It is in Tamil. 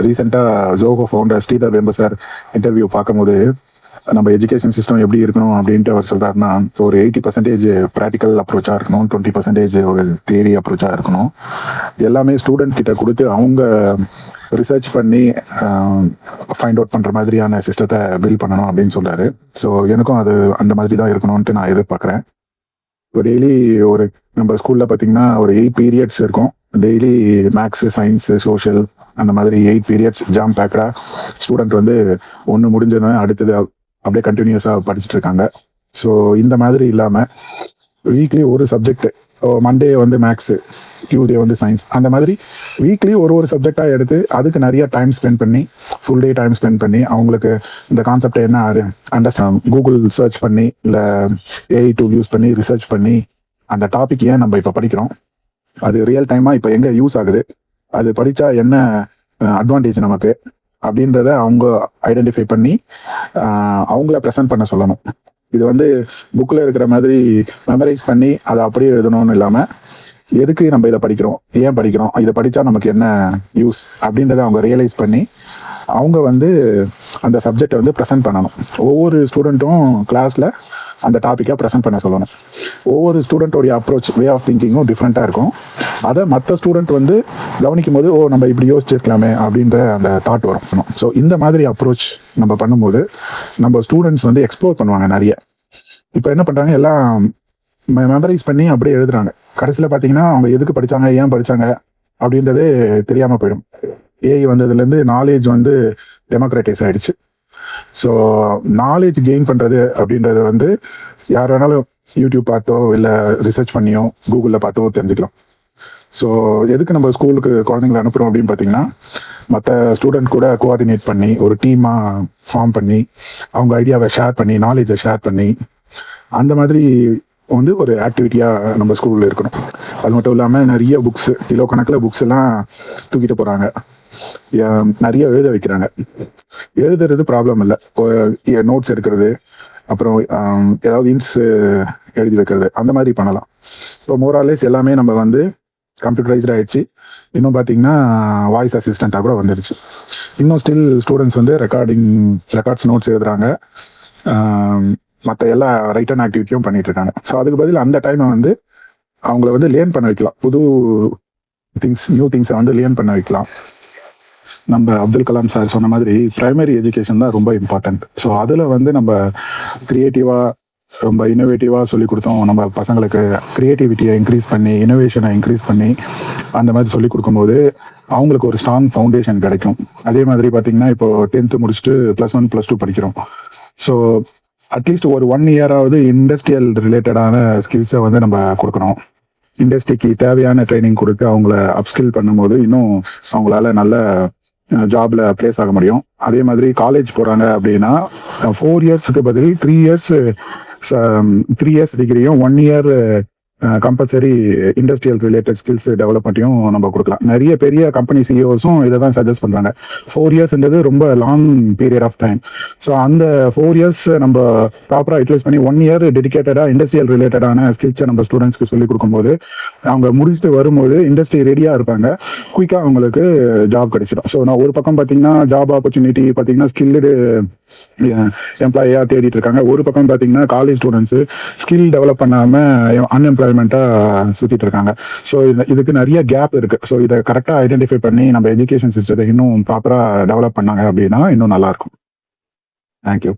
ரீசெண்டாக Zoho founder Sridhar Vembu sir interview பார்க்கும்போது நம்ம எஜுகேஷன் சிஸ்டம் எப்படி இருக்கணும் அப்படின்ட்டு அவர் சொல்கிறாருன்னா, ஒரு 80% ப்ராக்டிக்கல் அப்ரோச்சாக இருக்கணும், 20% ஒரு தியரி அப்ரோச்சாக இருக்கணும். எல்லாமே ஸ்டூடெண்ட் கிட்ட கொடுத்து அவங்க ரிசர்ச் பண்ணி ஃபைண்ட் அவுட் பண்ணுற மாதிரியான சிஸ்டத்தை பில்ட் பண்ணணும் அப்படின்னு சொல்கிறாரு. ஸோ எனக்கும் அது அந்த மாதிரி தான் இருக்கணும்ன்ட்டு நான் எதிர்பார்க்குறேன். இப்போ டெய்லி ஒரு நம்ம ஸ்கூலில் பார்த்தீங்கன்னா ஒரு 8 பீரியட்ஸ் இருக்கும். டெய்லி மேக்ஸு, சயின்ஸு, சோஷியல் அந்த மாதிரி 8 பீரியட்ஸ் ஜாம் பேக்கடாக ஸ்டூடெண்ட் வந்து ஒன்று முடிஞ்சதுன்னா அடுத்தது அப்படியே கண்டினியூஸாக படிச்சுட்டு இருக்காங்க. ஸோ இந்த மாதிரி இல்லாமல் வீக்லி ஒரு சப்ஜெக்ட், மண்டே வந்து மேக்ஸு, டியூஸ்டே வந்து சயின்ஸ், அந்த மாதிரி வீக்லி ஒரு சப்ஜெக்டாக எடுத்து அதுக்கு நிறைய டைம் ஸ்பெண்ட் பண்ணி, ஃபுல் டே டைம் ஸ்பெண்ட் பண்ணி அவங்களுக்கு இந்த கான்செப்டை என்ன அண்டர்ஸ்டாண்ட் கூகுள் சர்ச் பண்ணி இல்லை ஏஐ டூல் யூஸ் பண்ணி ரிசர்ச் பண்ணி அந்த டாபிக் ஏன் நம்ம இப்போ படிக்கிறோம், அது ரியல் டைமாக இப்போ எங்கே யூஸ் ஆகுது, அது படித்தா என்ன அட்வான்டேஜ் நமக்கு அப்படின்றத அவங்க ஐடென்டிஃபை பண்ணி அவங்கள ப்ரெசென்ட் பண்ண சொல்லணும். இது வந்து புக்கில் இருக்கிற மாதிரி மெமரைஸ் பண்ணி அதை அப்படியே எழுதணும்னு இல்லாமல், எதுக்கு நம்ம இதை படிக்கிறோம், ஏன் படிக்கிறோம், இதை படித்தா நமக்கு என்ன யூஸ் அப்படின்றத அவங்க ரியலைஸ் பண்ணி அவங்க வந்து அந்த சப்ஜெக்டை வந்து ப்ரெசென்ட் பண்ணணும். ஒவ்வொரு ஸ்டூடெண்ட்டும் கிளாஸில் அந்த டாப்பிக்காக ப்ரெசென்ட் பண்ண சொல்லணும். ஒவ்வொரு ஸ்டூடெண்ட்டோடைய அப்ரோச், வே ஆஃப் திங்கிங்கும் டிஃப்ரெண்ட்டாக இருக்கும். அதை மற்ற ஸ்டூடெண்ட் வந்து கவனிக்கும் போது நம்ம இப்படி யோசிச்சிருக்கலாமே அப்படின்ற அந்த தாட் வரும். ஸோ இந்த மாதிரி அப்ரோச் நம்ம பண்ணும்போது நம்ம ஸ்டூடெண்ட்ஸ் வந்து எக்ஸ்ப்ளோர் பண்ணுவாங்க நிறைய. இப்போ என்ன பண்ணுறாங்க, எல்லாம் மெமரைஸ் பண்ணி அப்படியே எழுதுறாங்க. கடைசியில் பார்த்தீங்கன்னா அவங்க எதுக்கு படித்தாங்க, ஏன் படித்தாங்க அப்படின்றதே தெரியாமல் போயிடும். ஏஐ வந்ததுலேருந்து நாலேஜ் வந்து டெமோக்ராட்டைஸ் ஆகிடுச்சு. ஸோ நாலேஜ் கெயின் பண்ணுறது அப்படின்றது வந்து யார் வேணாலும் யூடியூப் பார்த்தோ இல்லை ரிசர்ச் பண்ணியோ கூகுளில் பார்த்தோ தெரிஞ்சுக்கலாம். ஸோ எதுக்கு நம்ம ஸ்கூலுக்கு குழந்தைங்களை அனுப்புகிறோம் அப்படின்னு பார்த்தீங்கன்னா, மற்ற ஸ்டூடெண்ட் கூட கோஆர்டினேட் பண்ணி ஒரு டீமாக ஃபார்ம் பண்ணி அவங்க ஐடியாவை ஷேர் பண்ணி நாலேஜை ஷேர் பண்ணி அந்த மாதிரி வந்து ஒரு ஆக்டிவிட்டியாக நம்ம ஸ்கூலில் இருக்கணும். அது மட்டும் இல்லாமல் நிறைய புக்ஸு, கிலோ கணக்கில் புக்ஸ் எல்லாம் தூக்கிட்டு போகிறாங்க, நிறைய எழுத வைக்கிறாங்க. எழுதுறது ப்ராப்ளம் இல்லை, நோட்ஸ் எடுக்கிறது, அப்புறம் ஏதாவது இன்ஸ் எழுதி வைக்கிறது, அந்த மாதிரி பண்ணலாம். இப்போ மோராலேஸ் எல்லாமே நம்ம வந்து கம்ப்யூட்டரைஸ்ட் ஆகிடுச்சு. இன்னும் பார்த்தீங்கன்னா வாய்ஸ் அசிஸ்டண்ட்டாக கூட வந்துடுச்சு. இன்னும் ஸ்டில் ஸ்டூடெண்ட்ஸ் வந்து ரெக்கார்ட்ஸ் நோட்ஸ் எழுதுறாங்க, மற்ற எல்லா ரைட்டன் ஆக்டிவிட்டியும் பண்ணிட்டு இருக்காங்க. ஸோ அதுக்கு பதில் அந்த டைமை வந்து அவங்கள வந்து லேர்ன் பண்ண வைக்கலாம், புது நியூ திங்ஸை வந்து லேர்ன் பண்ண வைக்கலாம். நம்ம அப்துல் கலாம் சார் சொன்ன மாதிரி பிரைமரி எஜுகேஷன் தான் ரொம்ப இம்பார்ட்டன்ட். ஸோ அதில் வந்து நம்ம க்ரியேட்டிவாக ரொம்ப இன்னோவேட்டிவாக சொல்லி கொடுத்தோம். நம்ம பசங்களுக்கு க்ரியேட்டிவிட்டியை இன்க்ரீஸ் பண்ணி இனோவேஷனை இன்க்ரீஸ் பண்ணி அந்த மாதிரி சொல்லி கொடுக்கும்போது அவங்களுக்கு ஒரு ஸ்ட்ராங் ஃபவுண்டேஷன் கிடைக்கும். அதே மாதிரி பார்த்திங்கன்னா இப்போ 10th முடிச்சுட்டு +1 +2 படிக்கிறோம். ஸோ அட்லீஸ்ட் ஒரு 1 இயராவது இண்டஸ்ட்ரியல் ரிலேட்டடான ஸ்கில்ஸை வந்து நம்ம கொடுக்கணும். இண்டஸ்ட்ரிக்கு தேவையான ட்ரைனிங் கொடுத்து அவங்கள அப்ஸ்கில் பண்ணும்போது இன்னும் அவங்களால நல்ல ஜாப்ல பிளேஸ் ஆக முடியும். அதே மாதிரி காலேஜ் போறாங்க அப்படின்னா 4 இயர்ஸ்க்கு பதில் 3 இயர்ஸ் டிகிரியும் 1 year compulsory industrial related skills டெவலப்மெண்ட்டையும் நம்ம கொடுக்கலாம். நிறைய பெரிய கம்பெனி சிஇஓஸும் இதை தான் சஜஸ்ட் பண்ணுறாங்க. 4 இயர்ஸ்ன்றது ரொம்ப long period of time. So அந்த 4 இயர்ஸ் நம்ம ப்ராப்பராக யூட்டிலைஸ் பண்ணி 1 இயர் டெடிக்கேட்டடாக இண்டஸ்ட்ரியல் ரிலேட்டடான ஸ்கில்ஸை நம்ம ஸ்டூடெண்ட்ஸ்க்கு சொல்லிக் கொடுக்கும்போது அவங்க முடிச்சுட்டு வரும்போது இண்டஸ்ட்ரி ரெடியாக இருப்பாங்க, குயிக்காக அவங்களுக்கு ஜாப் கிடைச்சிடும். ஸோ நான் ஒரு பக்கம் பார்த்தீங்கன்னா ஜாப் ஆப்பர்ச்சுனிட்டி பார்த்தீங்கன்னா ஸ்கில்டு எம்ப்ளாயியாக தேடிட்டு இருக்காங்க. ஒரு பக்கம் பார்த்தீங்கன்னா காலேஜ் ஸ்டூடெண்ட்ஸு ஸ்கில் டெவலப் பண்ணாமல் அன்எம்ப்ளாய்மெண்ட்டாக சுற்றிட்டு இருக்காங்க. ஸோ இதுக்கு நிறைய கேப் இருக்குது. ஸோ இதை கரெக்டாக ஐடென்டிஃபை பண்ணி நம்ம எஜுகேஷன் சிஸ்டத்தை இன்னும் ப்ராப்பராக டெவலப் பண்ணாங்க அப்படின்னா இன்னும் நல்லாயிருக்கும். தேங்க்யூ.